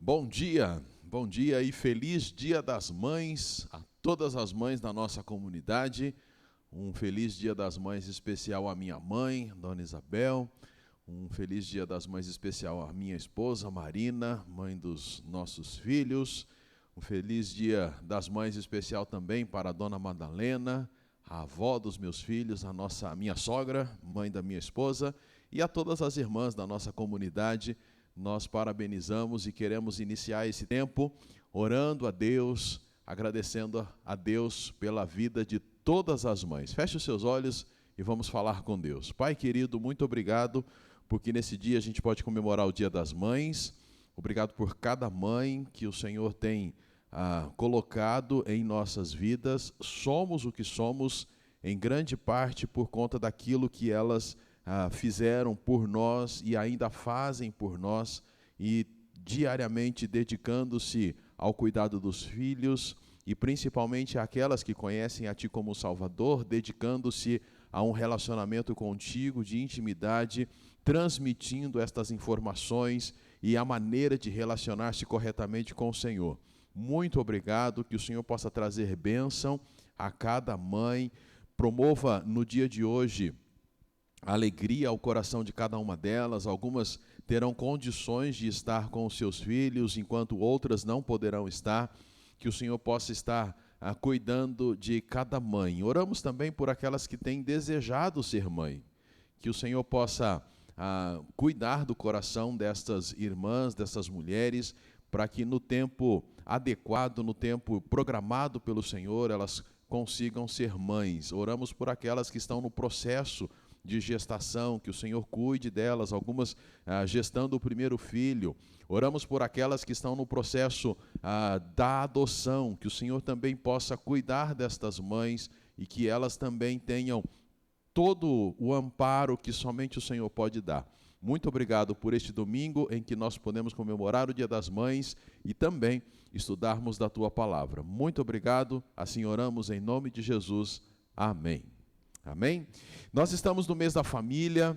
Bom dia e feliz Dia das Mães a todas as mães da nossa comunidade. Um feliz Dia das Mães especial à minha mãe, Dona Isabel. Um feliz Dia das Mães especial à minha esposa, Marina, mãe dos nossos filhos. Um feliz Dia das Mães especial também para a Dona Madalena, a avó dos meus filhos, a minha sogra, mãe da minha esposa, e a todas as irmãs da nossa comunidade. Nós parabenizamos e queremos iniciar esse tempo orando a Deus, agradecendo a Deus pela vida de todas as mães. Feche os seus olhos e vamos falar com Deus. Pai querido, muito obrigado, porque nesse dia a gente pode comemorar o Dia das Mães. Obrigado por cada mãe que o Senhor tem colocado em nossas vidas. Somos o que somos, em grande parte por conta daquilo que elas fizeram por nós e ainda fazem por nós, e diariamente dedicando-se ao cuidado dos filhos, e principalmente aquelas que conhecem a Ti como Salvador, dedicando-se a um relacionamento contigo de intimidade, transmitindo estas informações e a maneira de relacionar-se corretamente com o Senhor. Muito obrigado, que o Senhor possa trazer bênção a cada mãe, promova no dia de hoje alegria ao coração de cada uma delas. Algumas terão condições de estar com os seus filhos, enquanto outras não poderão estar. Que o Senhor possa estar cuidando de cada mãe. Oramos também por aquelas que têm desejado ser mãe. Que o Senhor possa cuidar do coração destas irmãs, dessas mulheres, para que no tempo adequado, no tempo programado pelo Senhor, elas consigam ser mães. Oramos por aquelas que estão no processo de gestação, que o Senhor cuide delas, algumas gestando o primeiro filho. Oramos por aquelas que estão no processo da adoção, que o Senhor também possa cuidar destas mães e que elas também tenham todo o amparo que somente o Senhor pode dar. Muito obrigado por este domingo em que nós podemos comemorar o Dia das Mães e também estudarmos da Tua Palavra. Muito obrigado, assim oramos em nome de Jesus. Amém. Amém? Nós estamos no mês da família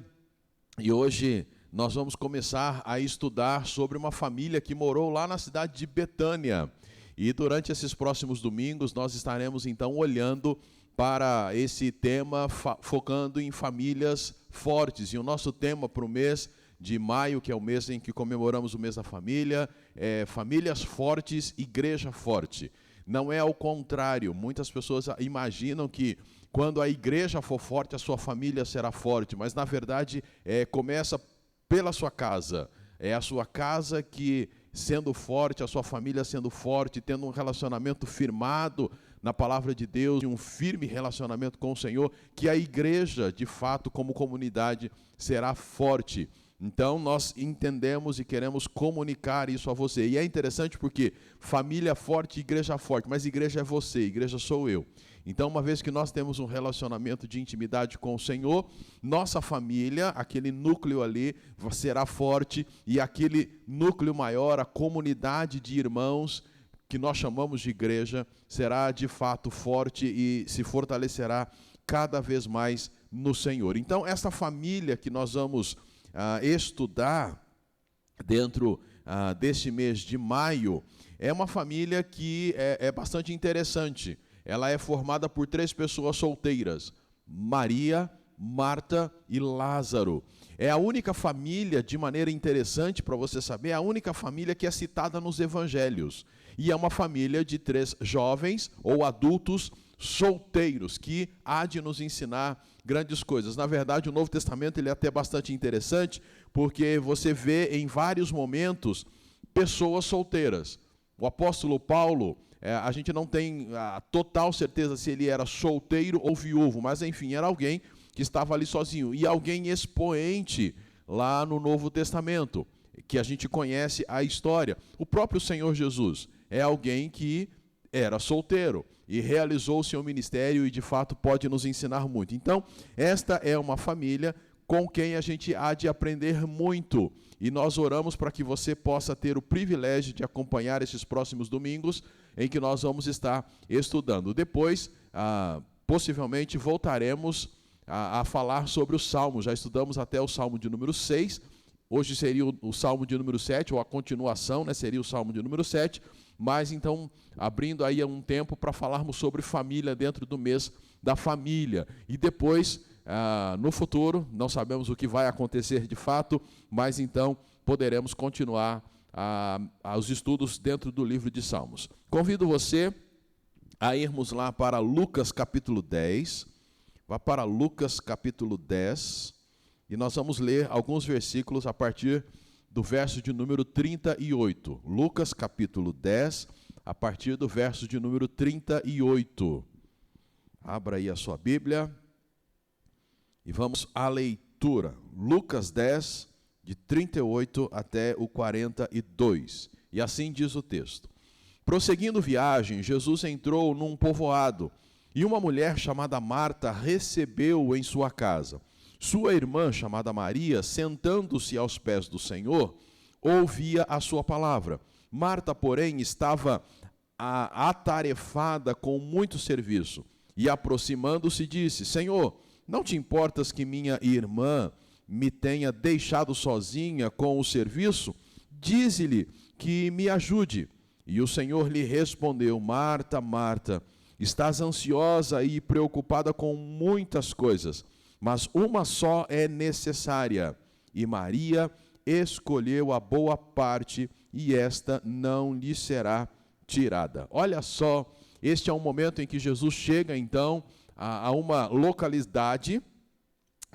e hoje nós vamos começar a estudar sobre uma família que morou lá na cidade de Betânia. E durante esses próximos domingos nós estaremos então olhando para esse tema, focando em famílias fortes. E o nosso tema para o mês de maio, que é o mês em que comemoramos o mês da família, é Famílias Fortes, Igreja Forte. Não é ao contrário, muitas pessoas imaginam que quando a igreja for forte, a sua família será forte, mas na verdade começa pela sua casa. É a sua casa que, sendo forte, a sua família sendo forte, tendo um relacionamento firmado na palavra de Deus, e um firme relacionamento com o Senhor, que a igreja, de fato, como comunidade, será forte. Então, nós entendemos e queremos comunicar isso a você. E é interessante porque família forte, igreja forte, mas igreja é você, igreja sou eu. Então, uma vez que nós temos um relacionamento de intimidade com o Senhor, nossa família, aquele núcleo ali, será forte, e aquele núcleo maior, a comunidade de irmãos, que nós chamamos de igreja, será de fato forte e se fortalecerá cada vez mais no Senhor. Então, essa família que nós vamos estudar dentro deste mês de maio, é uma família que é bastante interessante. Ela é formada por 3 pessoas solteiras: Maria, Marta e Lázaro. É a única família, de maneira interessante para você saber, é a única família que é citada nos evangelhos. E é uma família de 3 jovens ou adultos solteiros, que há de nos ensinar grandes coisas. Na verdade, o Novo Testamento ele é até bastante interessante, porque você vê em vários momentos pessoas solteiras. O apóstolo Paulo, a gente não tem a total certeza se ele era solteiro ou viúvo, mas enfim, era alguém que estava ali sozinho, e alguém expoente lá no Novo Testamento, que a gente conhece a história. O próprio Senhor Jesus é alguém que era solteiro e realizou o seu ministério e de fato pode nos ensinar muito. Então, esta é uma família com quem a gente há de aprender muito. E nós oramos para que você possa ter o privilégio de acompanhar esses próximos domingos em que nós vamos estar estudando. Depois, possivelmente, voltaremos a falar sobre o Salmo. Já estudamos até o Salmo de número 6. hoje seria o Salmo de número 7, ou a continuação, né, seria o Salmo de número 7, mas então abrindo aí um tempo para falarmos sobre família dentro do mês da família. E depois, no futuro, não sabemos o que vai acontecer de fato, mas então poderemos continuar os estudos dentro do livro de Salmos. Convido você a irmos lá para Lucas capítulo 10, vá para Lucas capítulo 10, e nós vamos ler alguns versículos a partir do verso de número 38. Lucas capítulo 10, a partir do verso de número 38. Abra aí a sua Bíblia e vamos à leitura. Lucas 10, de 38 até o 42. E assim diz o texto. Prosseguindo viagem, Jesus entrou num povoado e uma mulher chamada Marta recebeu-o em sua casa. Sua irmã, chamada Maria, sentando-se aos pés do Senhor, ouvia a sua palavra. Marta, porém, estava atarefada com muito serviço e, aproximando-se, disse: Senhor, não te importas que minha irmã me tenha deixado sozinha com o serviço? Dize-lhe que me ajude. E o Senhor lhe respondeu: Marta, Marta, estás ansiosa e preocupada com muitas coisas, mas uma só é necessária, e Maria escolheu a boa parte, e esta não lhe será tirada. Olha só, este é um momento em que Jesus chega então a uma localidade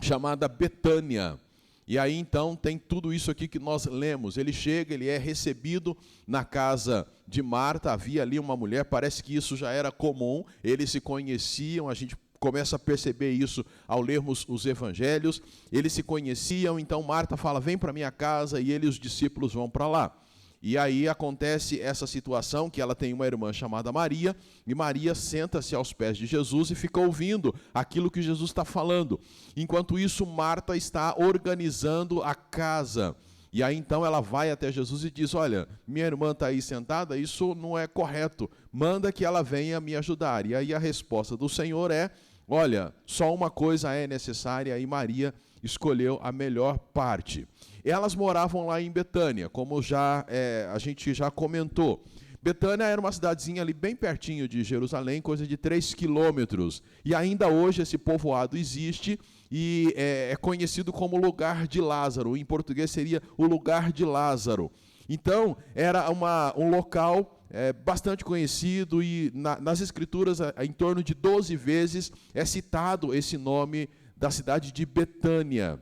chamada Betânia. E aí então tem tudo isso aqui que nós lemos. Ele chega, ele é recebido na casa de Marta. Havia ali uma mulher, parece que isso já era comum, eles se conheciam, a gente começa a perceber isso ao lermos os evangelhos. Eles se conheciam, então Marta fala: vem para minha casa, e ele e os discípulos vão para lá. E aí acontece essa situação que ela tem uma irmã chamada Maria, e Maria senta-se aos pés de Jesus e fica ouvindo aquilo que Jesus está falando. Enquanto isso, Marta está organizando a casa. E aí então ela vai até Jesus e diz: olha, minha irmã está aí sentada, isso não é correto, manda que ela venha me ajudar. E aí a resposta do Senhor é: olha, só uma coisa é necessária, e Maria escolheu a melhor parte. Elas moravam lá em Betânia, como a gente já comentou. Betânia era uma cidadezinha ali bem pertinho de Jerusalém, coisa de 3 quilômetros. E ainda hoje esse povoado existe e é conhecido como lugar de Lázaro. Em português seria o lugar de Lázaro. Então, era um local bastante conhecido, e nas escrituras, em torno de 12 vezes, é citado esse nome da cidade de Betânia.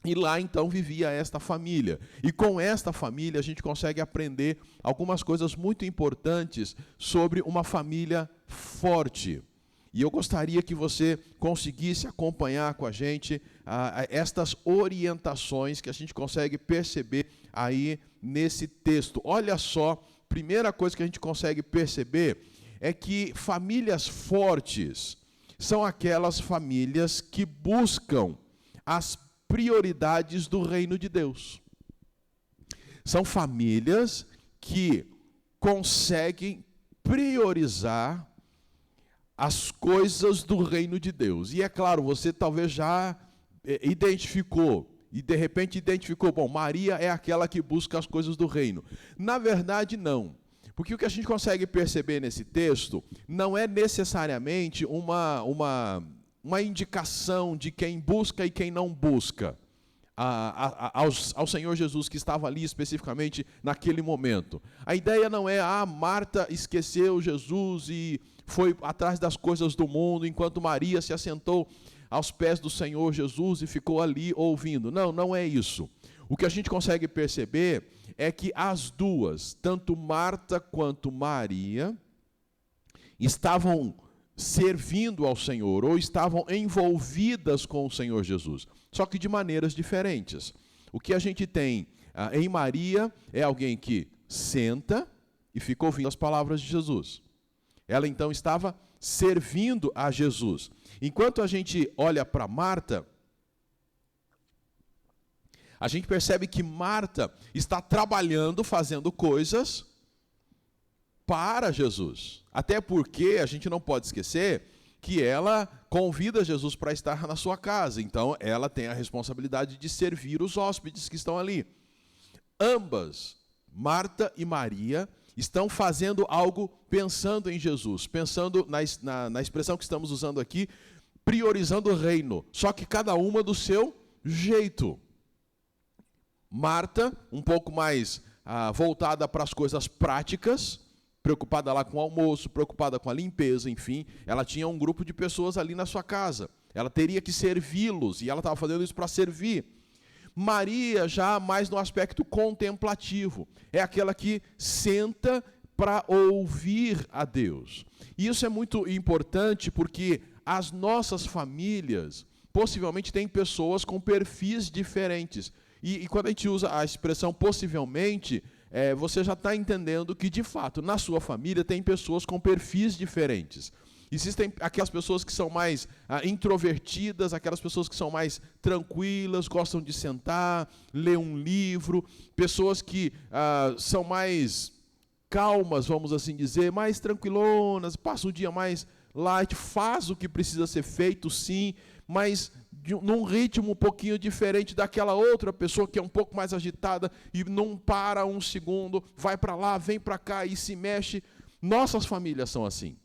E lá então vivia esta família. E com esta família a gente consegue aprender algumas coisas muito importantes sobre uma família forte. E eu gostaria que você conseguisse acompanhar com a gente estas orientações que a gente consegue perceber aí nesse texto. Olha só, primeira coisa que a gente consegue perceber é que famílias fortes são aquelas famílias que buscam as prioridades do reino de Deus. São famílias que conseguem priorizar as coisas do reino de Deus. E é claro, você talvez já identificou, e de repente identificou, bom, Maria é aquela que busca as coisas do reino. Na verdade, não. Porque o que a gente consegue perceber nesse texto não é necessariamente uma indicação de quem busca e quem não busca ao Senhor Jesus, que estava ali especificamente naquele momento. A ideia não é: Marta esqueceu Jesus e foi atrás das coisas do mundo, enquanto Maria se assentou aos pés do Senhor Jesus e ficou ali ouvindo. Não, não é isso. O que a gente consegue perceber é que as duas, tanto Marta quanto Maria, estavam servindo ao Senhor, ou estavam envolvidas com o Senhor Jesus, só que de maneiras diferentes. O que a gente tem em Maria é alguém que senta e fica ouvindo as palavras de Jesus. Ela então estava servindo a Jesus. Enquanto a gente olha para Marta, a gente percebe que Marta está trabalhando, fazendo coisas para Jesus. Até porque a gente não pode esquecer que ela convida Jesus para estar na sua casa. Então, ela tem a responsabilidade de servir os hóspedes que estão ali. Ambas, Marta e Maria, estão fazendo algo pensando em Jesus, pensando na expressão que estamos usando aqui, priorizando o reino, só que cada uma do seu jeito. Marta, um pouco mais voltada para as coisas práticas, preocupada lá com o almoço, preocupada com a limpeza, enfim. Ela tinha um grupo de pessoas ali na sua casa. Ela teria que servi-los, e ela estava fazendo isso para servir. Maria, já mais no aspecto contemplativo, é aquela que senta para ouvir a Deus. E isso é muito importante porque as nossas famílias possivelmente têm pessoas com perfis diferentes. E quando a gente usa a expressão possivelmente, você já está entendendo que, de fato, na sua família tem pessoas com perfis diferentes. Existem aquelas pessoas que são mais introvertidas, aquelas pessoas que são mais tranquilas, gostam de sentar, ler um livro, pessoas que são mais calmas, vamos assim dizer, mais tranquilonas, passam o dia mais light, faz o que precisa ser feito, sim, mas num ritmo um pouquinho diferente daquela outra pessoa que é um pouco mais agitada e não para um segundo, vai para lá, vem para cá e se mexe. Nossas famílias são assim.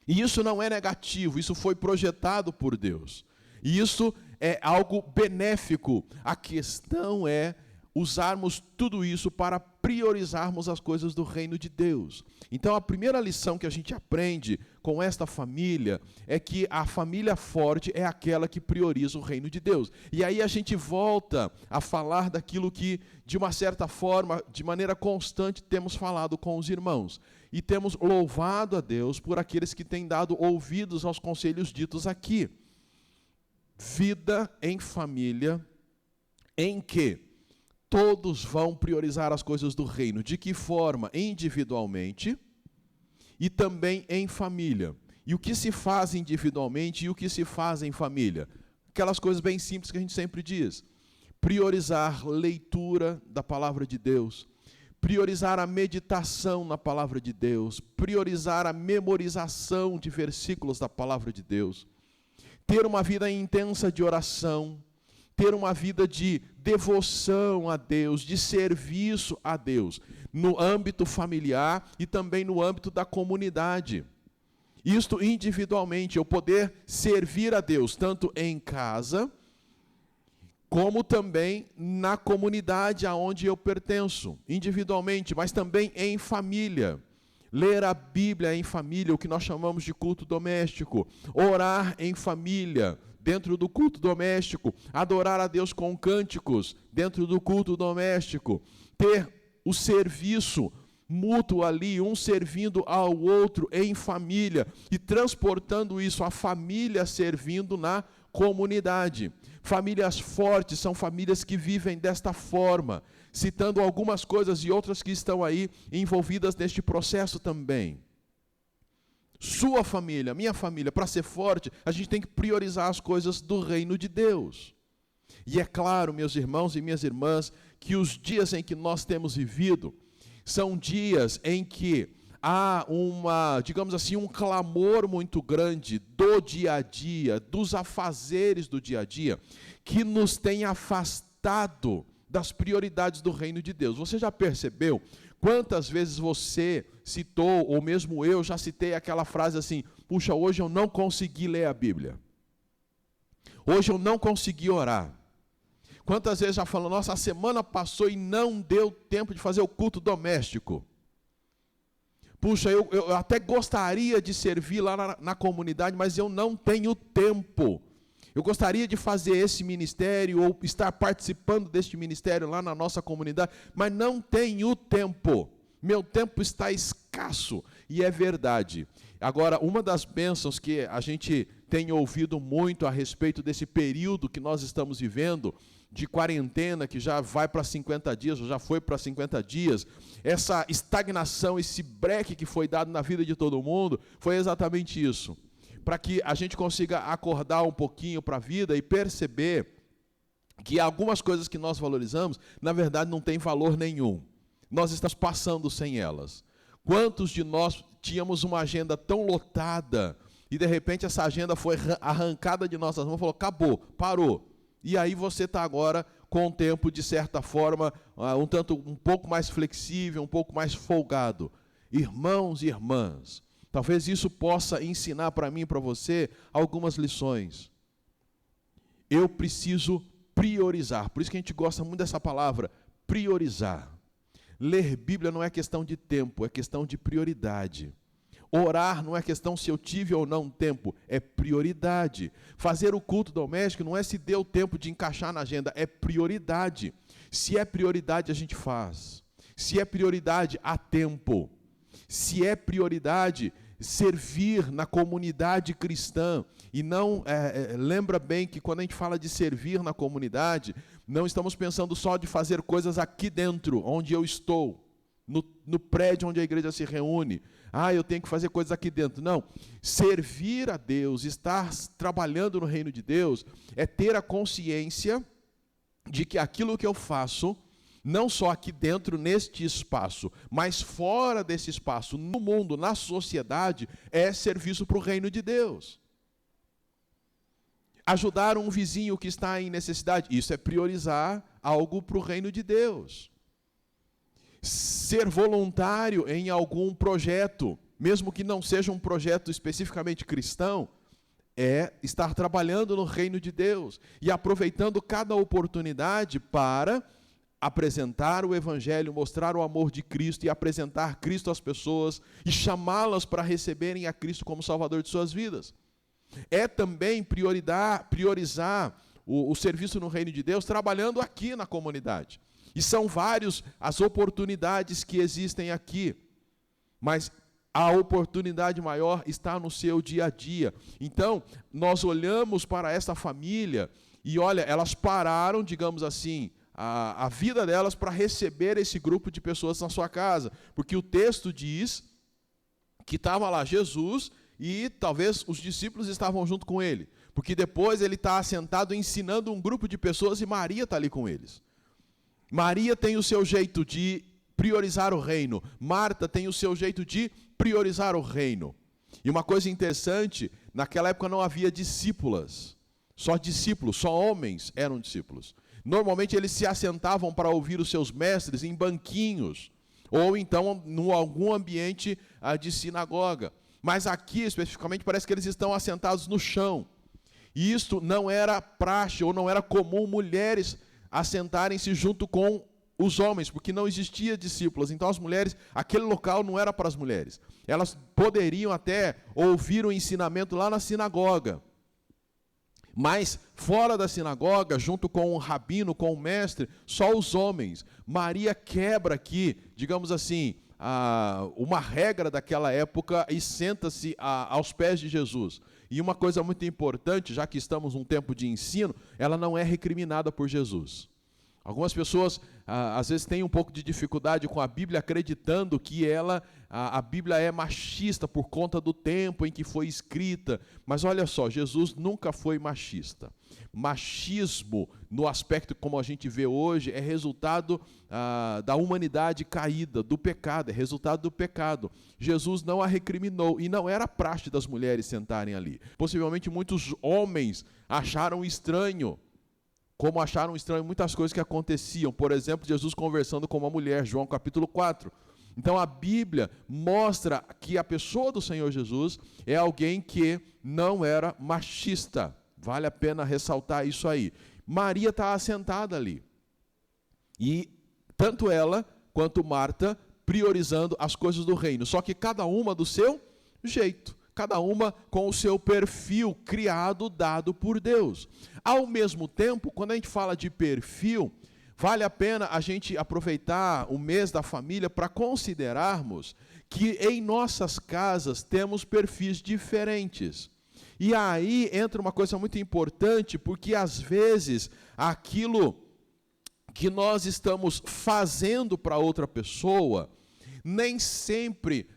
E isso não é negativo, isso foi projetado por Deus. E isso é algo benéfico. A questão é usarmos tudo isso para priorizarmos as coisas do reino de Deus. Então, a primeira lição que a gente aprende com esta família é que a família forte é aquela que prioriza o reino de Deus. E aí a gente volta a falar daquilo que, de uma certa forma, de maneira constante, temos falado com os irmãos. E temos louvado a Deus por aqueles que têm dado ouvidos aos conselhos ditos aqui. Vida em família em que todos vão priorizar as coisas do reino. De que forma? Individualmente e também em família. E o que se faz individualmente e o que se faz em família? Aquelas coisas bem simples que a gente sempre diz. Priorizar leitura da palavra de Deus. Priorizar a meditação na palavra de Deus. Priorizar a memorização de versículos da palavra de Deus. Ter uma vida intensa de oração. Ter uma vida de devoção a Deus, de serviço a Deus, no âmbito familiar e também no âmbito da comunidade. Isto individualmente, eu poder servir a Deus, tanto em casa, como também na comunidade aonde eu pertenço, individualmente, mas também em família. Ler a Bíblia em família, o que nós chamamos de culto doméstico, orar em família, dentro do culto doméstico, adorar a Deus com cânticos, dentro do culto doméstico, ter o serviço mútuo ali, um servindo ao outro em família, e transportando isso, a família servindo na comunidade. Famílias fortes são famílias que vivem desta forma, citando algumas coisas e outras que estão aí envolvidas neste processo também. Sua família, minha família, para ser forte, a gente tem que priorizar as coisas do reino de Deus. E é claro, meus irmãos e minhas irmãs, que os dias em que nós temos vivido são dias em que há digamos assim, um clamor muito grande do dia a dia, dos afazeres do dia a dia, que nos tem afastado das prioridades do reino de Deus. Você já percebeu quantas vezes você citou, ou mesmo eu já citei aquela frase assim: puxa, hoje eu não consegui ler a Bíblia. Hoje eu não consegui orar. Quantas vezes já falou: nossa, a semana passou e não deu tempo de fazer o culto doméstico. Puxa, eu até gostaria de servir lá na comunidade, mas eu não tenho tempo. Eu gostaria de fazer esse ministério ou estar participando deste ministério lá na nossa comunidade, mas não tenho tempo. Meu tempo está escasso. E é verdade. Agora, uma das bênçãos que a gente tem ouvido muito a respeito desse período que nós estamos vivendo, de quarentena, que já vai para 50 dias, ou já foi para 50 dias, essa estagnação, esse breque que foi dado na vida de todo mundo, foi exatamente isso. Para que a gente consiga acordar um pouquinho para a vida e perceber que algumas coisas que nós valorizamos, na verdade, não tem valor nenhum. Nós estamos passando sem elas. Quantos de nós tínhamos uma agenda tão lotada e de repente essa agenda foi arrancada de nossas mãos, falou, acabou, parou. E aí você está agora com o tempo, de certa forma, um pouco mais flexível, um pouco mais folgado. Irmãos e irmãs, talvez isso possa ensinar para mim e para você algumas lições. Eu preciso priorizar, por isso que a gente gosta muito dessa palavra, priorizar. Ler Bíblia não é questão de tempo, é questão de prioridade. Orar não é questão se eu tive ou não tempo, é prioridade. Fazer o culto doméstico não é se deu tempo de encaixar na agenda, é prioridade. Se é prioridade, a gente faz. Se é prioridade, há tempo. Se é prioridade, servir na comunidade cristã. E não, lembra bem que quando a gente fala de servir na comunidade, não estamos pensando só de fazer coisas aqui dentro, onde eu estou, no prédio onde a igreja se reúne. Eu tenho que fazer coisas aqui dentro. Não, servir a Deus, estar trabalhando no reino de Deus, é ter a consciência de que aquilo que eu faço, não só aqui dentro, neste espaço, mas fora desse espaço, no mundo, na sociedade, é serviço para o reino de Deus. Ajudar um vizinho que está em necessidade, isso é priorizar algo para o reino de Deus. Ser voluntário em algum projeto, mesmo que não seja um projeto especificamente cristão, é estar trabalhando no reino de Deus e aproveitando cada oportunidade para apresentar o Evangelho, mostrar o amor de Cristo e apresentar Cristo às pessoas e chamá-las para receberem a Cristo como Salvador de suas vidas. É também priorizar o serviço no reino de Deus trabalhando aqui na comunidade. E são várias as oportunidades que existem aqui, mas a oportunidade maior está no seu dia a dia. Então, nós olhamos para essa família e olha, elas pararam, digamos assim, a vida delas para receber esse grupo de pessoas na sua casa, porque o texto diz que estava lá Jesus e talvez os discípulos estavam junto com ele, porque depois ele está assentado ensinando um grupo de pessoas e Maria está ali com eles. Maria tem o seu jeito de priorizar o reino, Marta tem o seu jeito de priorizar o reino. E uma coisa interessante, naquela época não havia discípulas, só discípulos, só homens eram discípulos. Normalmente eles se assentavam para ouvir os seus mestres em banquinhos, ou então em algum ambiente de sinagoga. Mas aqui, especificamente, parece que eles estão assentados no chão. E isto não era praxe, ou não era comum mulheres assentarem-se junto com os homens, porque não existia discípulos. Então as mulheres, aquele local não era para as mulheres. Elas poderiam até ouvir o ensinamento lá na sinagoga. Mas fora da sinagoga, junto com o rabino, com o mestre, só os homens. Maria quebra aqui, digamos assim, uma regra daquela época e senta-se aos pés de Jesus. E uma coisa muito importante, já que estamos num tempo de ensino, ela não é recriminada por Jesus. Algumas pessoas, às vezes, têm um pouco de dificuldade com a Bíblia, acreditando que a Bíblia é machista por conta do tempo em que foi escrita. Mas olha só, Jesus nunca foi machista. Machismo, no aspecto como a gente vê hoje, é resultado da humanidade caída, do pecado, é resultado do pecado. Jesus não a recriminou e não era praxe das mulheres sentarem ali. Possivelmente muitos homens acharam estranho, como acharam estranho muitas coisas que aconteciam. Por exemplo, Jesus conversando com uma mulher, João capítulo 4. Então a Bíblia mostra que a pessoa do Senhor Jesus é alguém que não era machista. Vale a pena ressaltar isso aí. Maria está assentada ali. E tanto ela quanto Marta priorizando as coisas do reino. Só que cada uma do seu jeito. Cada uma com o seu perfil criado, dado por Deus. Ao mesmo tempo, quando a gente fala de perfil, vale a pena a gente aproveitar o mês da família para considerarmos que em nossas casas temos perfis diferentes. E aí entra uma coisa muito importante, porque às vezes aquilo que nós estamos fazendo para outra pessoa, nem sempre,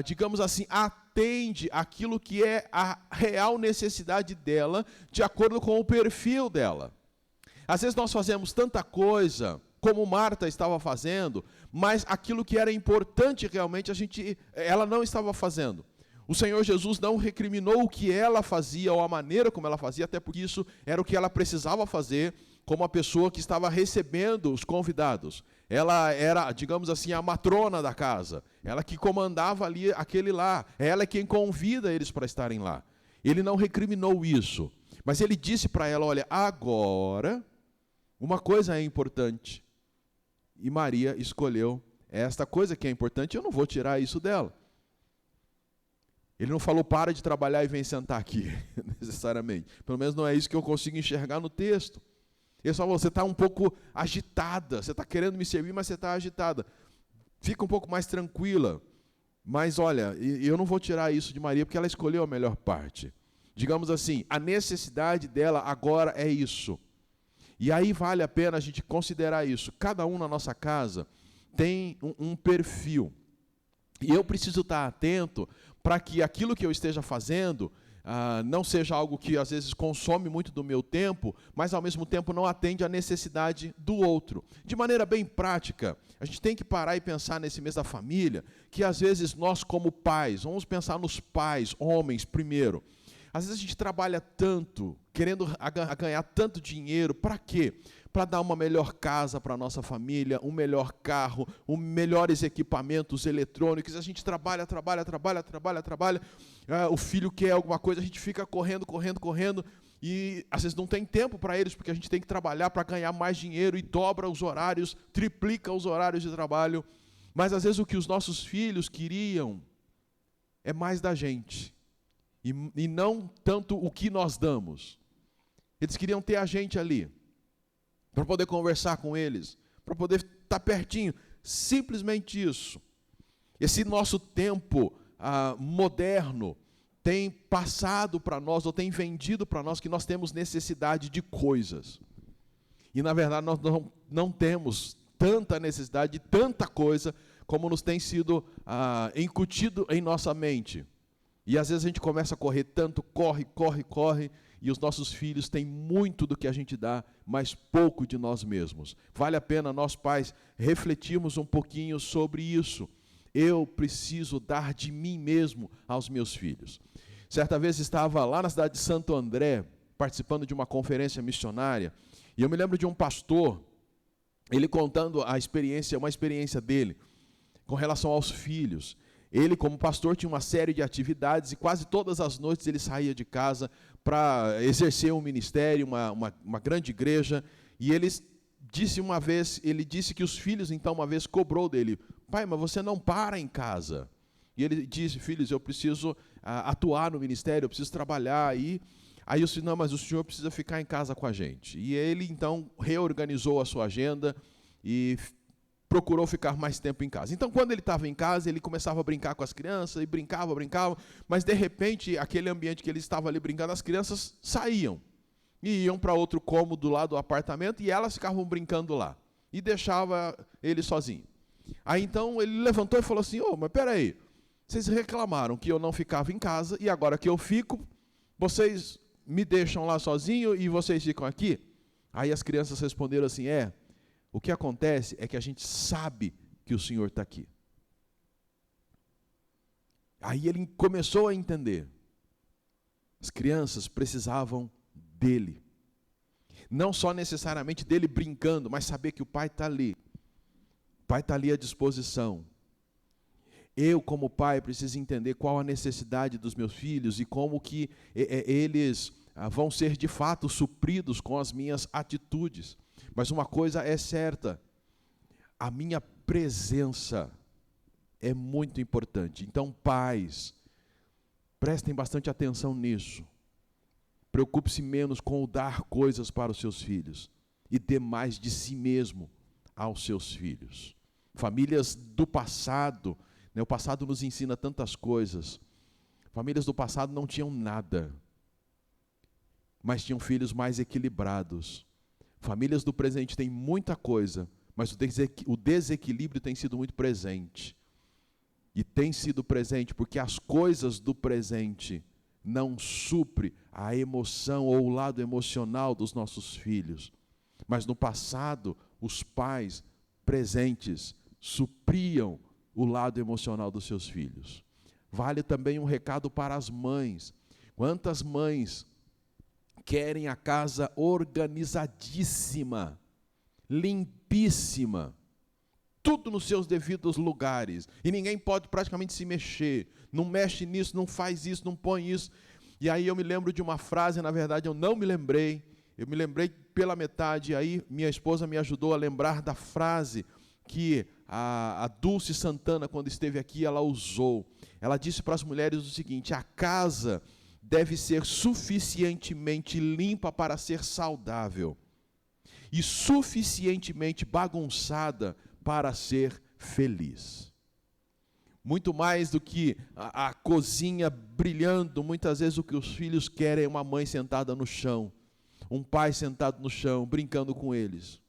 digamos assim, atende aquilo que é a real necessidade dela, de acordo com o perfil dela. Às vezes nós fazemos tanta coisa, como Marta estava fazendo, mas aquilo que era importante realmente ela não estava fazendo. O Senhor Jesus não recriminou o que ela fazia ou a maneira como ela fazia, até porque isso era o que ela precisava fazer como a pessoa que estava recebendo os convidados. Ela era, digamos assim, a matrona da casa. Ela que comandava ali aquele lá. Ela é quem convida eles para estarem lá. Ele não recriminou isso. Mas ele disse para ela, olha, agora, uma coisa é importante. E Maria escolheu esta coisa que é importante, eu não vou tirar isso dela. Ele não falou, para de trabalhar e vem sentar aqui, necessariamente. Pelo menos não é isso que eu consigo enxergar no texto. Ele só falou, você está um pouco agitada, você está querendo me servir, mas você está agitada. Fica um pouco mais tranquila. Mas olha, eu não vou tirar isso de Maria, porque ela escolheu a melhor parte. Digamos assim, a necessidade dela agora é isso. E aí vale a pena a gente considerar isso. Cada um na nossa casa tem um perfil. E eu preciso estar atento para que aquilo que eu esteja fazendo não seja algo que às vezes consome muito do meu tempo, mas ao mesmo tempo não atende à necessidade do outro. De maneira bem prática, a gente tem que parar e pensar nesse mês da família, que às vezes nós como pais, vamos pensar nos pais, homens primeiro, às vezes a gente trabalha tanto, querendo ganhar tanto dinheiro, para quê? Para dar uma melhor casa para a nossa família, um melhor carro, melhores equipamentos eletrônicos. A gente trabalha. O filho quer alguma coisa, a gente fica correndo. E às vezes não tem tempo para eles, porque a gente tem que trabalhar para ganhar mais dinheiro e dobra os horários, triplica os horários de trabalho. Mas às vezes o que os nossos filhos queriam é mais da gente. E não tanto o que nós damos. Eles queriam ter a gente ali, para poder conversar com eles, para poder estar pertinho. Simplesmente isso. Esse nosso tempo moderno tem passado para nós, ou tem vendido para nós, que nós temos necessidade de coisas. E, na verdade, nós não temos tanta necessidade de tanta coisa como nos tem sido incutido em nossa mente. E às vezes a gente começa a correr tanto, corre, e os nossos filhos têm muito do que a gente dá, mas pouco de nós mesmos. Vale a pena nós pais refletirmos um pouquinho sobre isso. Eu preciso dar de mim mesmo aos meus filhos. Certa vez estava lá na cidade de Santo André, participando de uma conferência missionária, e eu me lembro de um pastor, ele contando uma experiência dele, com relação aos filhos. Ele, como pastor, tinha uma série de atividades e quase todas as noites ele saía de casa para exercer um ministério, uma grande igreja. E ele disse que os filhos, então, uma vez cobrou dele, pai, mas você não para em casa. E ele disse, filhos, eu preciso atuar no ministério, eu preciso trabalhar. Aí eu disse, não, mas o senhor precisa ficar em casa com a gente. E ele, então, reorganizou a sua agenda e procurou ficar mais tempo em casa. Então, quando ele estava em casa, ele começava a brincar com as crianças, e brincava, mas de repente, aquele ambiente que ele estava ali brincando, as crianças saíam e iam para outro cômodo lá do apartamento, e elas ficavam brincando lá, e deixava ele sozinho. Aí então ele levantou e falou assim, mas peraí, vocês reclamaram que eu não ficava em casa, e agora que eu fico, vocês me deixam lá sozinho e vocês ficam aqui? Aí as crianças responderam assim, o que acontece é que a gente sabe que o Senhor está aqui. Aí ele começou a entender. As crianças precisavam dele. Não só necessariamente dele brincando, mas saber que o pai está ali. O pai está ali à disposição. Eu, como pai, preciso entender qual a necessidade dos meus filhos e como que eles vão ser de fato supridos com as minhas atitudes. Mas uma coisa é certa, a minha presença é muito importante. Então, pais, prestem bastante atenção nisso. Preocupe-se menos com o dar coisas para os seus filhos e dê mais de si mesmo aos seus filhos. Famílias do passado, o passado nos ensina tantas coisas. Famílias do passado não tinham nada, mas tinham filhos mais equilibrados. Famílias do presente têm muita coisa, mas o desequilíbrio tem sido muito presente. E tem sido presente porque as coisas do presente não suprem a emoção ou o lado emocional dos nossos filhos. Mas no passado, os pais presentes supriam o lado emocional dos seus filhos. Vale também um recado para as mães. Quantas mães querem a casa organizadíssima, limpíssima, tudo nos seus devidos lugares, e ninguém pode praticamente se mexer, não mexe nisso, não faz isso, não põe isso. E aí eu me lembro de uma frase, na verdade eu não me lembrei, eu me lembrei pela metade, e aí minha esposa me ajudou a lembrar da frase que a Dulce Santana, quando esteve aqui, ela usou. Ela disse para as mulheres o seguinte: a casa deve ser suficientemente limpa para ser saudável e suficientemente bagunçada para ser feliz. Muito mais do que a cozinha brilhando, muitas vezes o que os filhos querem é uma mãe sentada no chão, um pai sentado no chão, brincando com eles.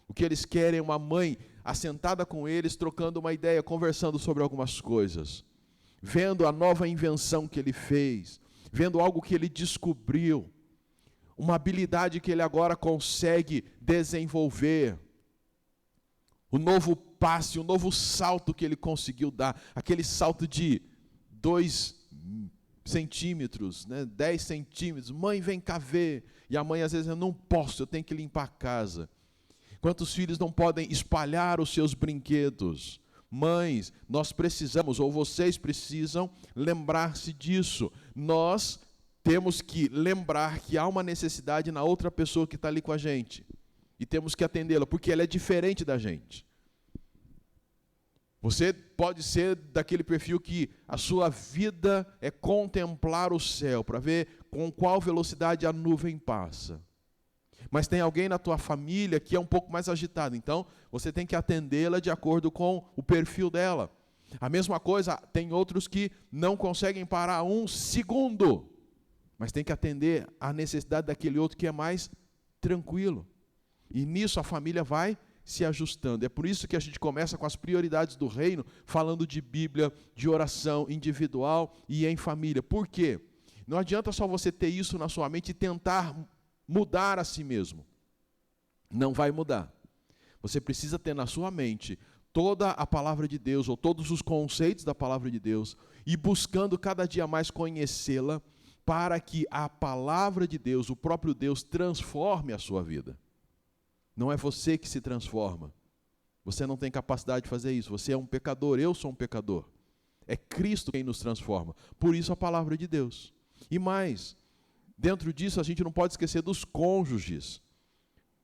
O que eles querem é uma mãe assentada com eles, trocando uma ideia, conversando sobre algumas coisas, vendo a nova invenção que ele fez, vendo algo que ele descobriu, uma habilidade que ele agora consegue desenvolver, o novo passe, o novo salto que ele conseguiu dar, aquele salto de 2 centímetros, 10 centímetros, mãe vem cá ver, e a mãe às vezes, eu não posso, eu tenho que limpar a casa. Quantos filhos não podem espalhar os seus brinquedos? Mães, nós precisamos, ou vocês precisam, lembrar-se disso. Nós temos que lembrar que há uma necessidade na outra pessoa que está ali com a gente. E temos que atendê-la, porque ela é diferente da gente. Você pode ser daquele perfil que a sua vida é contemplar o céu, para ver com qual velocidade a nuvem passa. Mas tem alguém na tua família que é um pouco mais agitado, então você tem que atendê-la de acordo com o perfil dela. A mesma coisa, tem outros que não conseguem parar um segundo, mas tem que atender a necessidade daquele outro que é mais tranquilo. E nisso a família vai se ajustando. É por isso que a gente começa com as prioridades do reino, falando de Bíblia, de oração individual e em família. Por quê? Não adianta só você ter isso na sua mente e tentar mudar a si mesmo. Não vai mudar. Você precisa ter na sua mente toda a palavra de Deus, ou todos os conceitos da palavra de Deus, e buscando cada dia mais conhecê-la, para que a palavra de Deus, o próprio Deus, transforme a sua vida. Não é você que se transforma. Você não tem capacidade de fazer isso. Você é um pecador, eu sou um pecador. É Cristo quem nos transforma. Por isso a palavra de Deus. E mais, dentro disso, a gente não pode esquecer dos cônjuges.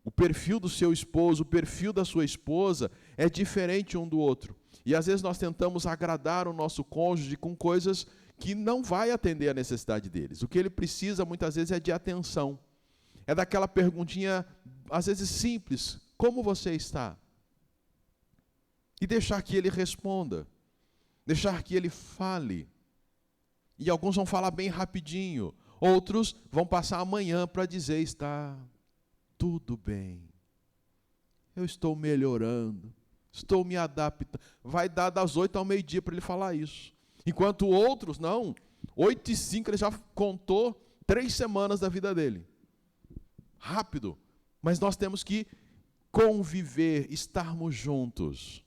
O perfil do seu esposo, o perfil da sua esposa é diferente um do outro. E às vezes nós tentamos agradar o nosso cônjuge com coisas que não vai atender a necessidade deles. O que ele precisa muitas vezes é de atenção. É daquela perguntinha, às vezes simples: como você está? E deixar que ele responda. Deixar que ele fale. E alguns vão falar bem rapidinho. Outros vão passar amanhã para dizer: está tudo bem, eu estou melhorando, estou me adaptando. Vai dar das 8 ao meio-dia para ele falar isso. Enquanto outros, não, 8h05 ele já contou 3 semanas da vida dele. Rápido. Mas nós temos que conviver, estarmos juntos.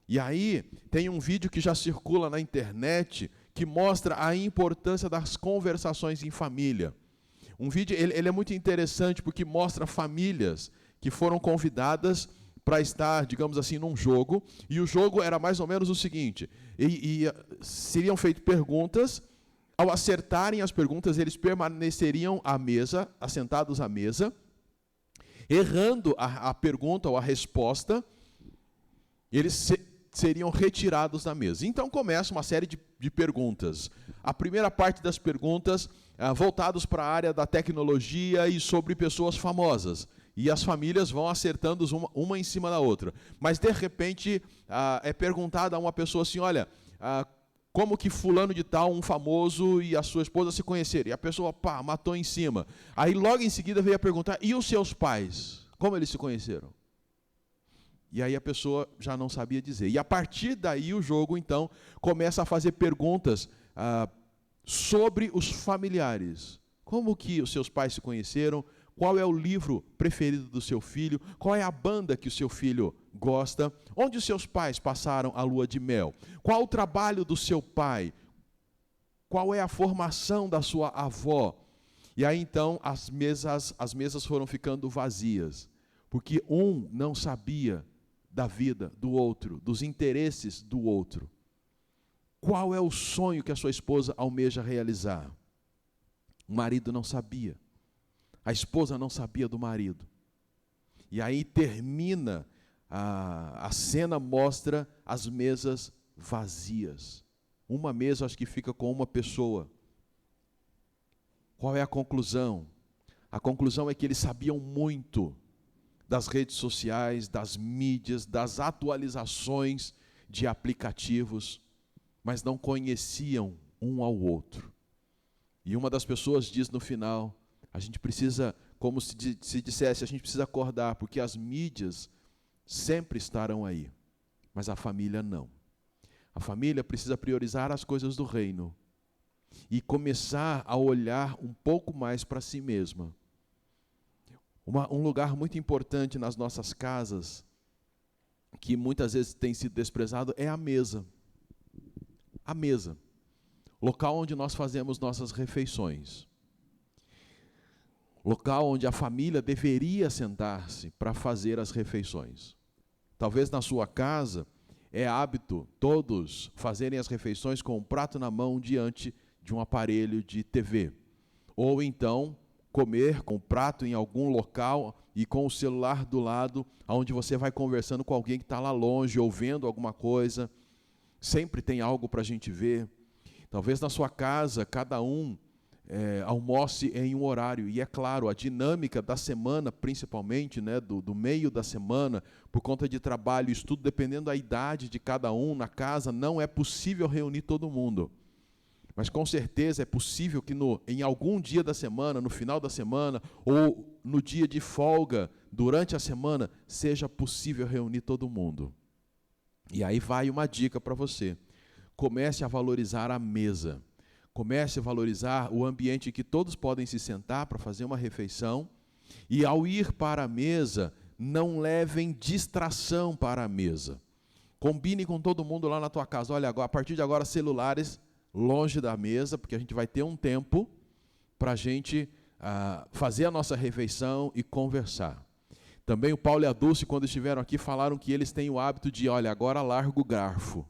E aí, tem um vídeo que já circula na internet, que mostra a importância das conversações em família. Um vídeo, ele é muito interessante porque mostra famílias que foram convidadas para estar, digamos assim, num jogo, e o jogo era mais ou menos o seguinte: seriam feitas perguntas, ao acertarem as perguntas, eles permaneceriam à mesa, assentados à mesa, errando a pergunta ou a resposta, eles seriam retirados da mesa. Então começa uma série de perguntas. A primeira parte das perguntas voltados para a área da tecnologia e sobre pessoas famosas. E as famílias vão acertando uma em cima da outra. Mas, de repente, é perguntada a uma pessoa assim: olha, como que fulano de tal, um famoso, e a sua esposa se conheceram? E a pessoa, matou em cima. Aí, logo em seguida, veio a perguntar: e os seus pais? Como eles se conheceram? E aí a pessoa já não sabia dizer. E a partir daí o jogo, então, começa a fazer perguntas sobre os familiares. Como que os seus pais se conheceram? Qual é o livro preferido do seu filho? Qual é a banda que o seu filho gosta? Onde os seus pais passaram a lua de mel? Qual o trabalho do seu pai? Qual é a formação da sua avó? E aí então as mesas foram ficando vazias, porque um não sabia da vida do outro, dos interesses do outro. Qual é o sonho que a sua esposa almeja realizar? O marido não sabia, a esposa não sabia do marido. E aí termina, a cena mostra as mesas vazias. Uma mesa acho que fica com uma pessoa. Qual é a conclusão? A conclusão é que eles sabiam muito das redes sociais, das mídias, das atualizações de aplicativos, mas não conheciam um ao outro. E uma das pessoas diz no final, a gente precisa, como se dissesse, a gente precisa acordar, porque as mídias sempre estarão aí, mas a família não. A família precisa priorizar as coisas do reino e começar a olhar um pouco mais para si mesma. Um lugar muito importante nas nossas casas, que muitas vezes tem sido desprezado, é a mesa. A mesa. Local onde nós fazemos nossas refeições. Local onde a família deveria sentar-se para fazer as refeições. Talvez na sua casa é hábito todos fazerem as refeições com um prato na mão diante de um aparelho de TV. Ou então comer com o prato em algum local e com o celular do lado, onde você vai conversando com alguém que está lá longe, ou vendo alguma coisa. Sempre tem algo para a gente ver. Talvez na sua casa, cada um almoce em um horário. E é claro, a dinâmica da semana, principalmente, né, do meio da semana, por conta de trabalho e estudo, dependendo da idade de cada um na casa, não é possível reunir todo mundo. Mas com certeza é possível que em algum dia da semana, no final da semana, ou no dia de folga, durante a semana, seja possível reunir todo mundo. E aí vai uma dica para você. Comece a valorizar a mesa. Comece a valorizar o ambiente em que todos podem se sentar para fazer uma refeição. E ao ir para a mesa, não levem distração para a mesa. Combine com todo mundo lá na tua casa. Olha, a partir de agora, celulares longe da mesa, porque a gente vai ter um tempo para a gente fazer a nossa refeição e conversar. Também o Paulo e a Dulce, quando estiveram aqui, falaram que eles têm o hábito de, olha, agora larga o garfo,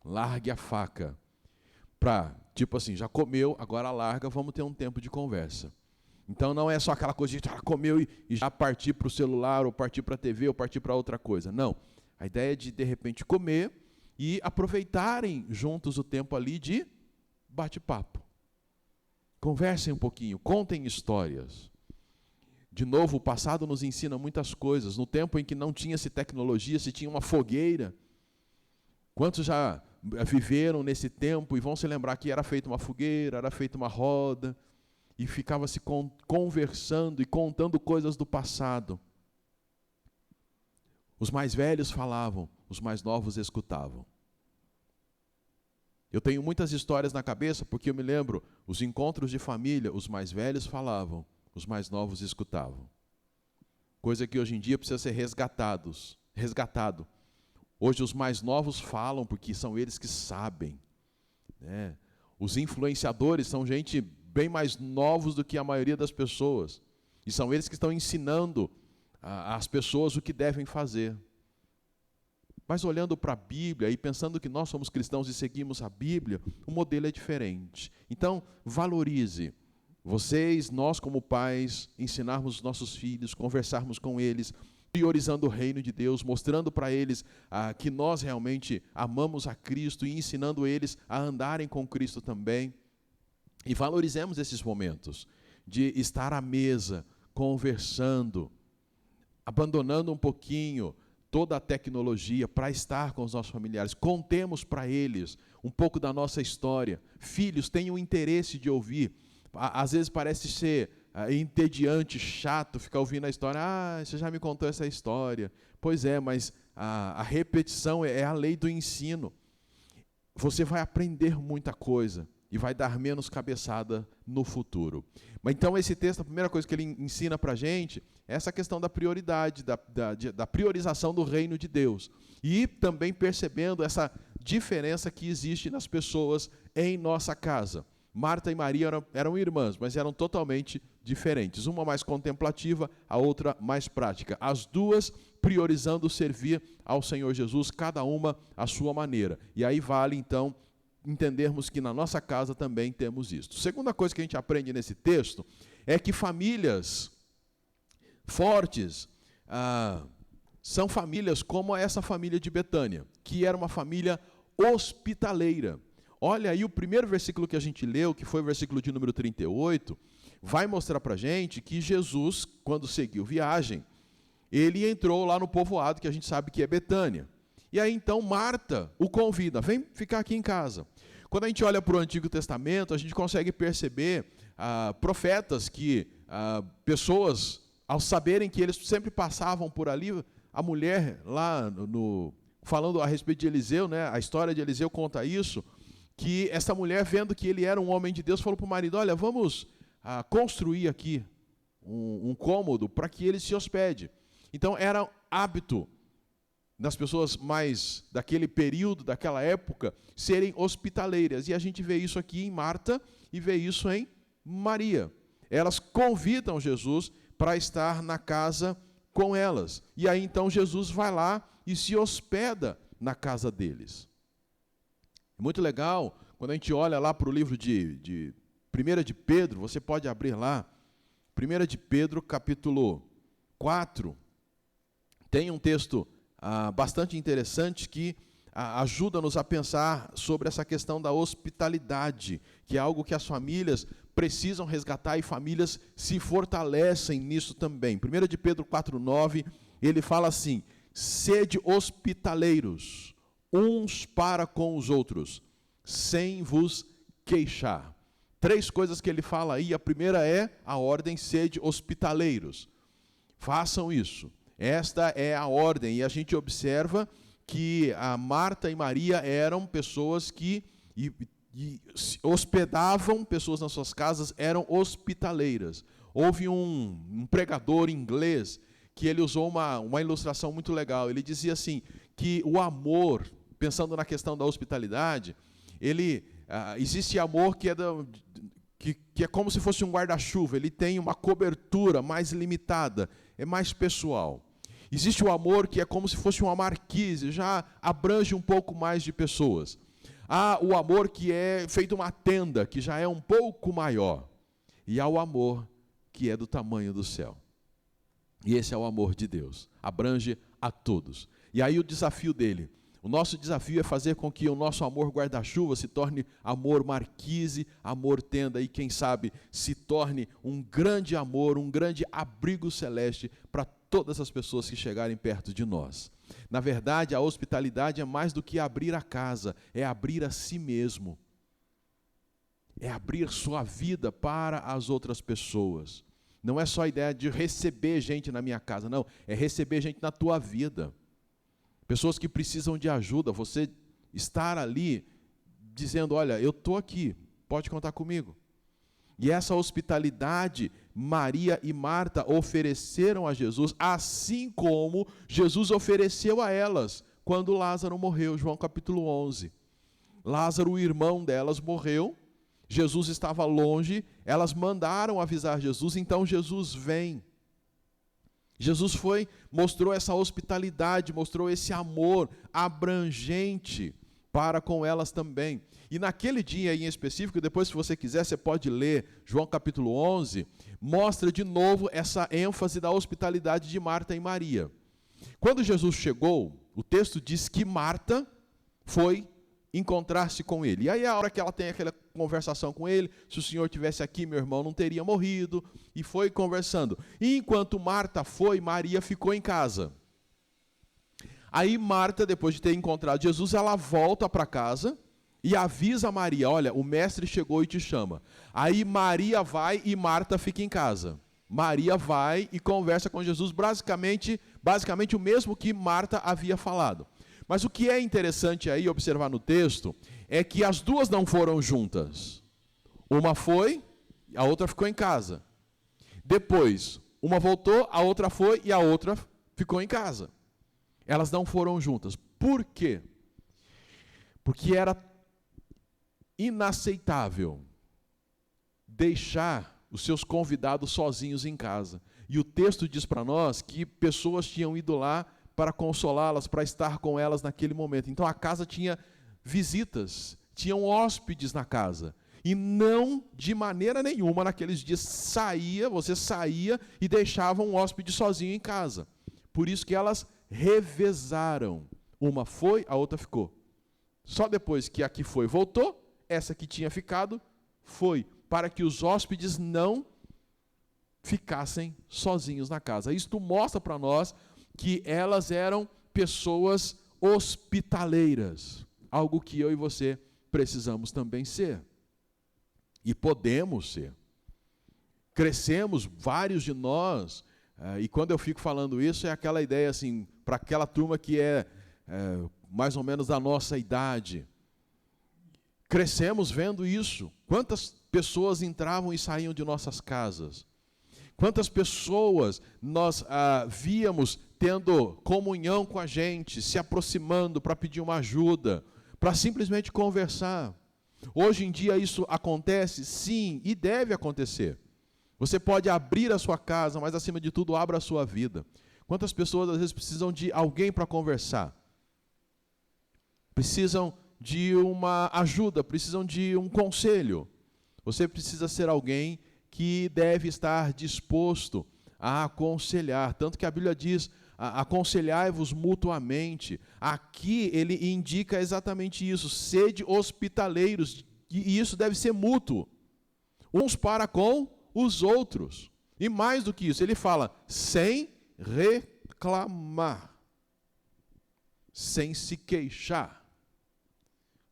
largue a faca. Tipo assim, já comeu, agora larga, vamos ter um tempo de conversa. Então não é só aquela coisa de comeu e já partir para o celular, ou partir para a TV, ou partir para outra coisa. Não. A ideia é de repente, comer e aproveitarem juntos o tempo ali de bate-papo. Conversem um pouquinho, contem histórias. De novo, o passado nos ensina muitas coisas. No tempo em que não tinha-se tecnologia, se tinha uma fogueira. Quantos já viveram nesse tempo e vão se lembrar que era feita uma fogueira, era feita uma roda, e ficava-se conversando e contando coisas do passado. Os mais velhos falavam, os mais novos escutavam. Eu tenho muitas histórias na cabeça, porque eu me lembro, os encontros de família, os mais velhos falavam, os mais novos escutavam. Coisa que hoje em dia precisa ser resgatado. Hoje os mais novos falam, porque são eles que sabem. Né? Os influenciadores são gente bem mais novos do que a maioria das pessoas. E são eles que estão ensinando às pessoas o que devem fazer. Mas olhando para a Bíblia e pensando que nós somos cristãos e seguimos a Bíblia, o modelo é diferente. Então, valorize. Vocês, nós como pais, ensinarmos os nossos filhos, conversarmos com eles, priorizando o reino de Deus, mostrando para eles que nós realmente amamos a Cristo e ensinando eles a andarem com Cristo também. E valorizemos esses momentos de estar à mesa, conversando, abandonando um pouquinho toda a tecnologia para estar com os nossos familiares. Contemos para eles um pouco da nossa história. Filhos, tenham interesse de ouvir. Às vezes parece ser entediante, chato ficar ouvindo a história. Você já me contou essa história. Pois é, mas a repetição é a lei do ensino. Você vai aprender muita coisa e vai dar menos cabeçada no futuro. Mas então esse texto, a primeira coisa que ele ensina para a gente é essa questão da prioridade, da priorização do reino de Deus. E também percebendo essa diferença que existe nas pessoas em nossa casa. Marta e Maria eram irmãs, mas eram totalmente diferentes. Uma mais contemplativa, a outra mais prática. As duas priorizando servir ao Senhor Jesus, cada uma à sua maneira. E aí vale, então, entendermos que na nossa casa também temos isto. Segunda coisa que a gente aprende nesse texto é que famílias fortes são famílias como essa família de Betânia, que era uma família hospitaleira. Olha aí o primeiro versículo que a gente leu, que foi o versículo de número 38, vai mostrar para a gente que Jesus, quando seguiu viagem, ele entrou lá no povoado que a gente sabe que é Betânia. E aí então Marta o convida, vem ficar aqui em casa. Quando a gente olha para o Antigo Testamento, a gente consegue perceber profetas que, pessoas, ao saberem que eles sempre passavam por ali, a mulher lá, falando a respeito de Eliseu, né, a história de Eliseu conta isso, que essa mulher, vendo que ele era um homem de Deus, falou para o marido, olha, vamos construir aqui um cômodo para que ele se hospede. Então era hábito das pessoas mais daquele período, daquela época, serem hospitaleiras. E a gente vê isso aqui em Marta e vê isso em Maria. Elas convidam Jesus para estar na casa com elas. E aí então Jesus vai lá e se hospeda na casa deles. Muito legal, quando a gente olha lá para o livro de 1 de Pedro, você pode abrir lá, 1 de Pedro, capítulo 4, tem um texto bastante interessante que ajuda-nos a pensar sobre essa questão da hospitalidade, que é algo que as famílias precisam resgatar e famílias se fortalecem nisso também. 1 de Pedro 4,9, ele fala assim, sede hospitaleiros, uns para com os outros, sem vos queixar. 3 coisas que ele fala aí. A primeira é a ordem, sede hospitaleiros. Façam isso. Esta é a ordem. E a gente observa que a Marta e Maria eram pessoas que hospedavam pessoas nas suas casas, eram hospitaleiras. Houve um pregador inglês que ele usou uma ilustração muito legal. Ele dizia assim, que o amor, pensando na questão da hospitalidade, existe amor que é como se fosse um guarda-chuva, ele tem uma cobertura mais limitada, é mais pessoal. Existe o amor que é como se fosse uma marquise, já abrange um pouco mais de pessoas. Há o amor que é feito uma tenda, que já é um pouco maior. E há o amor que é do tamanho do céu. E esse é o amor de Deus, abrange a todos. E aí o desafio dele, o nosso desafio é fazer com que o nosso amor guarda-chuva se torne amor marquise, amor tenda e quem sabe se torne um grande amor, um grande abrigo celeste para todas as pessoas que chegarem perto de nós. Na verdade, a hospitalidade é mais do que abrir a casa, é abrir a si mesmo. É abrir sua vida para as outras pessoas. Não é só a ideia de receber gente na minha casa, não, é receber gente na tua vida. Pessoas que precisam de ajuda, você estar ali dizendo, olha, eu estou aqui, pode contar comigo. E essa hospitalidade, Maria e Marta ofereceram a Jesus, assim como Jesus ofereceu a elas, quando Lázaro morreu, João capítulo 11. Lázaro, o irmão delas, morreu, Jesus estava longe, elas mandaram avisar Jesus, então Jesus vem. Jesus mostrou essa hospitalidade, mostrou esse amor abrangente para com elas também. E naquele dia em específico, depois se você quiser, você pode ler João capítulo 11, mostra de novo essa ênfase da hospitalidade de Marta e Maria. Quando Jesus chegou, o texto diz que Marta foi encontrar-se com ele. E aí a hora que ela tem aquela conversação com ele, se o Senhor tivesse aqui, meu irmão não teria morrido, e foi conversando. E enquanto Marta foi, Maria ficou em casa. Aí Marta, depois de ter encontrado Jesus, ela volta para casa e avisa a Maria, olha, o mestre chegou e te chama. Aí Maria vai e Marta fica em casa. Maria vai e conversa com Jesus, basicamente o mesmo que Marta havia falado. Mas o que é interessante aí observar no texto é que as duas não foram juntas. Uma foi, a outra ficou em casa. Depois, uma voltou, a outra foi e a outra ficou em casa. Elas não foram juntas. Por quê? Porque era inaceitável deixar os seus convidados sozinhos em casa. E o texto diz para nós que pessoas tinham ido lá para consolá-las, para estar com elas naquele momento. Então a casa tinha visitas, tinham hóspedes na casa. E não de maneira nenhuma naqueles dias você saía e deixava um hóspede sozinho em casa. Por isso que elas revezaram. Uma foi, a outra ficou. Só depois que a que foi voltou, essa que tinha ficado foi, para que os hóspedes não ficassem sozinhos na casa. Isto mostra para nós que elas eram pessoas hospitaleiras, algo que eu e você precisamos também ser. E podemos ser. Crescemos, vários de nós, e quando eu fico falando isso, é aquela ideia assim, para aquela turma que é mais ou menos da nossa idade. Crescemos vendo isso. Quantas pessoas entravam e saíam de nossas casas? Quantas pessoas nós víamos tendo comunhão com a gente, se aproximando para pedir uma ajuda, para simplesmente conversar. Hoje em dia isso acontece? Sim, e deve acontecer. Você pode abrir a sua casa, mas acima de tudo, abra a sua vida. Quantas pessoas às vezes precisam de alguém para conversar? Precisam de uma ajuda, precisam de um conselho. Você precisa ser alguém que deve estar disposto a aconselhar. Tanto que a Bíblia diz, aconselhai-vos mutuamente. Aqui ele indica exatamente isso, sede hospitaleiros, e isso deve ser mútuo, uns para com os outros. E mais do que isso, ele fala, sem reclamar, sem se queixar.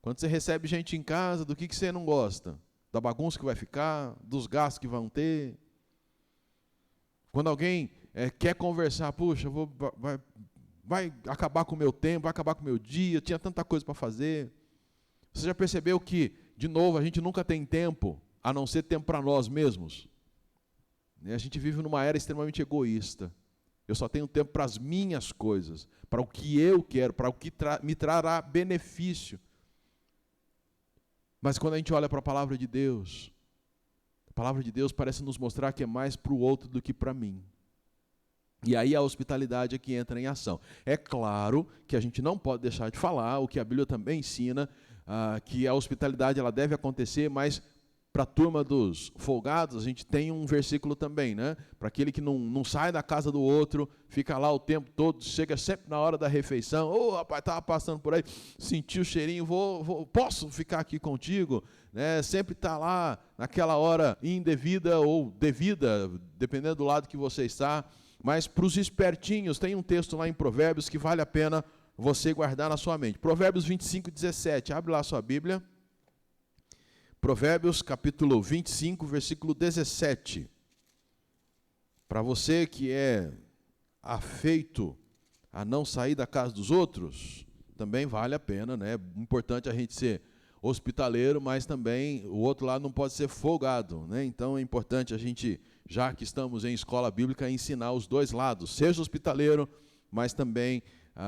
Quando você recebe gente em casa, do que você não gosta? Da bagunça que vai ficar, dos gastos que vão ter. Quando alguém quer conversar, puxa, vai acabar com o meu tempo, vai acabar com o meu dia, tinha tanta coisa para fazer. Você já percebeu que, de novo, a gente nunca tem tempo, a não ser tempo para nós mesmos? A gente vive numa era extremamente egoísta. Eu só tenho tempo para as minhas coisas, para o que eu quero, para o que me trará benefício. Mas quando a gente olha para a palavra de Deus parece nos mostrar que é mais para o outro do que para mim. E aí a hospitalidade é que entra em ação. É claro que a gente não pode deixar de falar, o que a Bíblia também ensina, que a hospitalidade ela deve acontecer, mas para a turma dos folgados, a gente tem um versículo também, né? Para aquele que não sai da casa do outro, fica lá o tempo todo, chega sempre na hora da refeição, rapaz, estava passando por aí, senti o cheirinho, posso ficar aqui contigo? Né? Sempre está lá naquela hora indevida ou devida, dependendo do lado que você está. Mas para os espertinhos, tem um texto lá em Provérbios que vale a pena você guardar na sua mente. Provérbios 25:17, abre lá a sua Bíblia. Provérbios capítulo 25, versículo 17. Para você que é afeito a não sair da casa dos outros, também vale a pena, né? É importante a gente ser hospitaleiro, mas também o outro lado não pode ser folgado, né? Então é importante a gente, já que estamos em escola bíblica, ensinar os dois lados. Seja hospitaleiro, mas também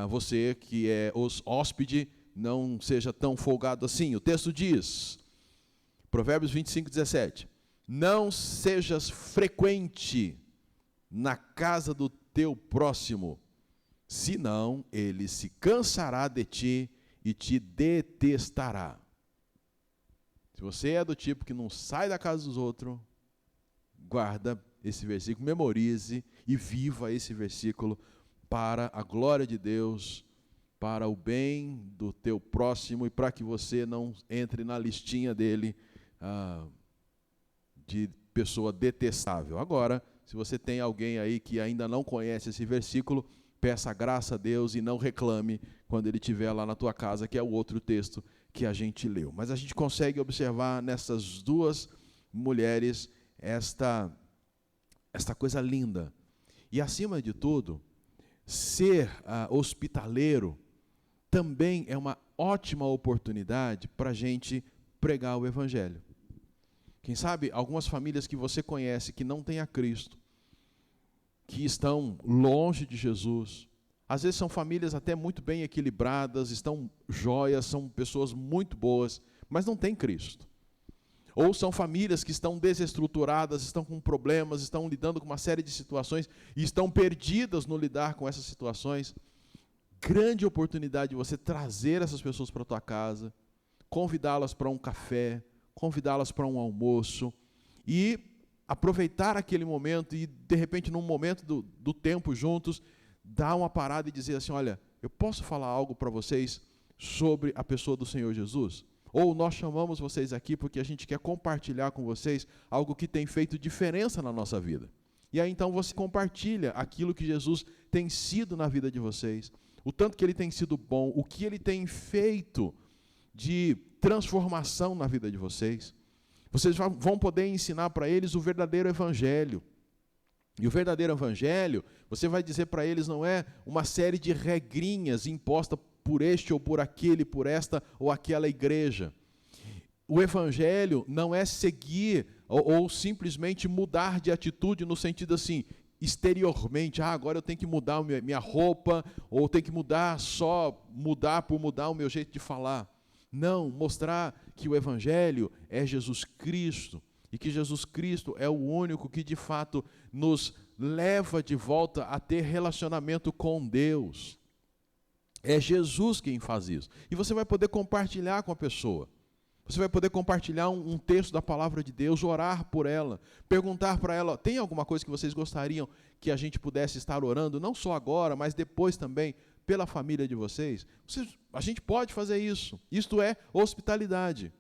você que é hóspede, não seja tão folgado assim. O texto diz, Provérbios 25:17, não sejas frequente na casa do teu próximo, senão ele se cansará de ti e te detestará. Se você é do tipo que não sai da casa dos outros, guarda esse versículo, memorize e viva esse versículo para a glória de Deus, para o bem do teu próximo e para que você não entre na listinha dele de pessoa detestável. Agora, se você tem alguém aí que ainda não conhece esse versículo, peça graça a Deus e não reclame quando ele estiver lá na tua casa, que é o outro texto que a gente leu. Mas a gente consegue observar nessas duas mulheres esta coisa linda. E acima de tudo, ser hospitaleiro também é uma ótima oportunidade para a gente pregar o Evangelho. Quem sabe algumas famílias que você conhece que não têm a Cristo, que estão longe de Jesus, Às vezes são famílias até muito bem equilibradas, estão jóias, são pessoas muito boas, mas não têm Cristo. Ou são famílias que estão desestruturadas, estão com problemas, estão lidando com uma série de situações e estão perdidas no lidar com essas situações. Grande oportunidade de você trazer essas pessoas para a tua casa, convidá-las para um café, convidá-las para um almoço e aproveitar aquele momento e, de repente, num momento do tempo juntos, dar uma parada e dizer assim, olha, eu posso falar algo para vocês sobre a pessoa do Senhor Jesus? Ou nós chamamos vocês aqui porque a gente quer compartilhar com vocês algo que tem feito diferença na nossa vida. E aí então você compartilha aquilo que Jesus tem sido na vida de vocês, o tanto que Ele tem sido bom, o que Ele tem feito de transformação na vida de vocês. Vocês vão poder ensinar para eles o verdadeiro evangelho. E o verdadeiro evangelho, você vai dizer para eles, não é uma série de regrinhas impostas por este ou por aquele, por esta ou aquela igreja. O evangelho não é seguir ou simplesmente mudar de atitude no sentido assim, exteriormente, agora eu tenho que mudar minha roupa, ou tenho que mudar por mudar o meu jeito de falar. Não, mostrar que o evangelho é Jesus Cristo, e que Jesus Cristo é o único que de fato nos leva de volta a ter relacionamento com Deus. É Jesus quem faz isso. E você vai poder compartilhar com a pessoa. Você vai poder compartilhar um texto da palavra de Deus, orar por ela, perguntar para ela, tem alguma coisa que vocês gostariam que a gente pudesse estar orando, não só agora, mas depois também, pela família de vocês? A gente pode fazer isso. Isto é hospitalidade.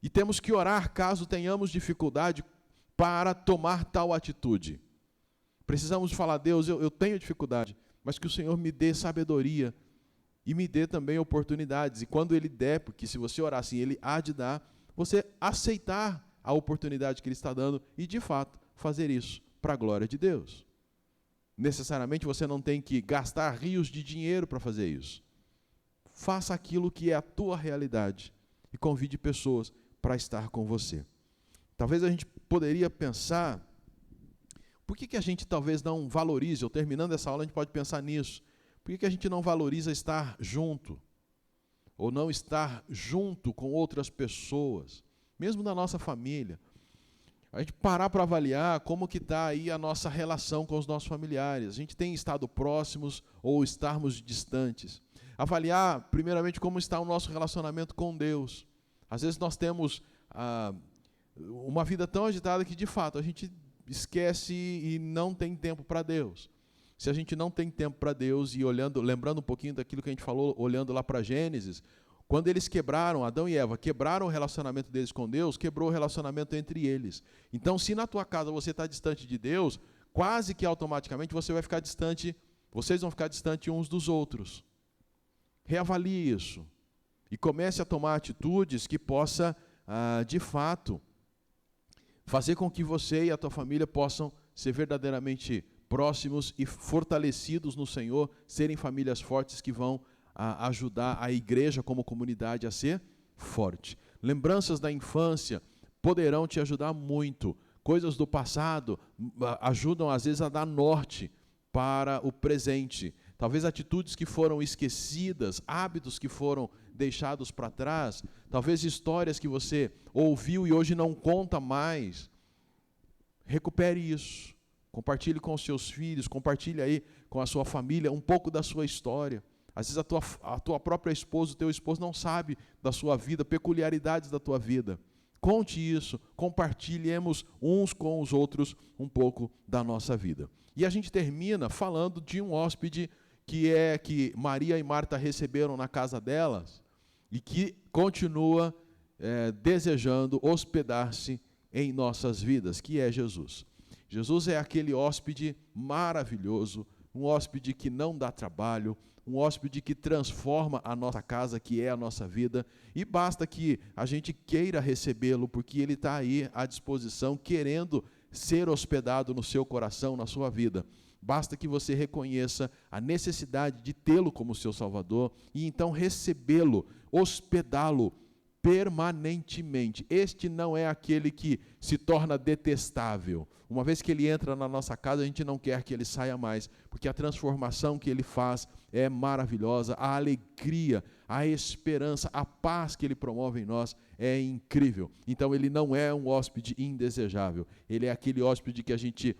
E temos que orar caso tenhamos dificuldade para tomar tal atitude. Precisamos falar, Deus, eu tenho dificuldade, mas que o Senhor me dê sabedoria e me dê também oportunidades. E quando Ele der, porque se você orar assim, Ele há de dar, você aceitar a oportunidade que Ele está dando e, de fato, fazer isso para a glória de Deus. Necessariamente você não tem que gastar rios de dinheiro para fazer isso. Faça aquilo que é a tua realidade e convide pessoas para estar com você. Talvez a gente poderia pensar, por que a gente talvez não valorize, ou terminando essa aula a gente pode pensar nisso, por que a gente não valoriza estar junto? Ou não estar junto com outras pessoas, mesmo da nossa família? A gente parar para avaliar como que está aí a nossa relação com os nossos familiares. A gente tem estado próximos ou estarmos distantes. Avaliar, primeiramente, como está o nosso relacionamento com Deus. Às vezes nós temos uma vida tão agitada que, de fato, a gente esquece e não tem tempo para Deus. Se a gente não tem tempo para Deus e lembrando um pouquinho daquilo que a gente falou, olhando lá para Gênesis, quando eles quebraram, Adão e Eva, quebraram o relacionamento deles com Deus, quebrou o relacionamento entre eles. Então, se na tua casa você está distante de Deus, quase que automaticamente você vai ficar distante, vocês vão ficar distantes uns dos outros. Reavalie isso e comece a tomar atitudes que possa, de fato, fazer com que você e a tua família possam ser verdadeiramente próximos e fortalecidos no Senhor, serem famílias fortes que vão ajudar a igreja como comunidade a ser forte. Lembranças da infância poderão te ajudar muito. Coisas do passado ajudam às vezes a dar norte para o presente. Talvez atitudes que foram esquecidas, hábitos que foram deixados para trás, talvez histórias que você ouviu e hoje não conta mais. Recupere isso. Compartilhe com os seus filhos, compartilhe aí com a sua família um pouco da sua história. Às vezes a tua própria esposa, o teu esposo não sabe da sua vida, peculiaridades da tua vida. Conte isso, compartilhemos uns com os outros um pouco da nossa vida. E a gente termina falando de um hóspede que Maria e Marta receberam na casa delas e que continua desejando hospedar-se em nossas vidas, que é Jesus. Jesus é aquele hóspede maravilhoso, um hóspede que não dá trabalho, um hóspede que transforma a nossa casa, que é a nossa vida, e basta que a gente queira recebê-lo, porque ele está aí à disposição, querendo ser hospedado no seu coração, na sua vida. Basta que você reconheça a necessidade de tê-lo como seu Salvador, e então recebê-lo, hospedá-lo permanentemente. Este não é aquele que se torna detestável. Uma vez que ele entra na nossa casa, a gente não quer que ele saia mais, porque a transformação que ele faz é maravilhosa, a alegria, a esperança, a paz que ele promove em nós é incrível. Então ele não é um hóspede indesejável, ele é aquele hóspede que a gente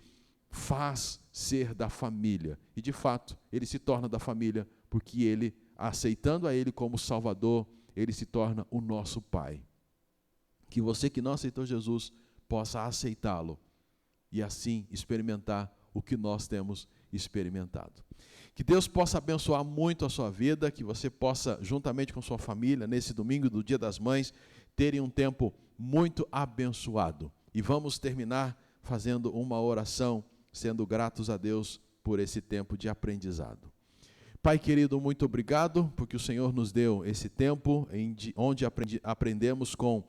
faz ser da família. E de fato, ele se torna da família, porque ele, aceitando a ele como Salvador, ele se torna o nosso Pai. Que você que não aceitou Jesus possa aceitá-lo e assim experimentar o que nós temos experimentado. Que Deus possa abençoar muito a sua vida, que você possa, juntamente com sua família, nesse domingo do Dia das Mães, terem um tempo muito abençoado. E vamos terminar fazendo uma oração, sendo gratos a Deus por esse tempo de aprendizado. Pai querido, muito obrigado, porque o Senhor nos deu esse tempo onde aprendemos com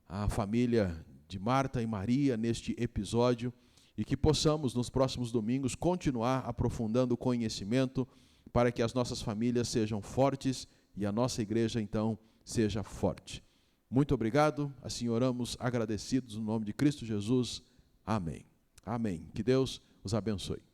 a família de Marta e Maria neste episódio, e que possamos nos próximos domingos continuar aprofundando o conhecimento para que as nossas famílias sejam fortes e a nossa igreja então seja forte. Muito obrigado, assim oramos agradecidos no nome de Cristo Jesus. Amém. Amém. Que Deus os abençoe.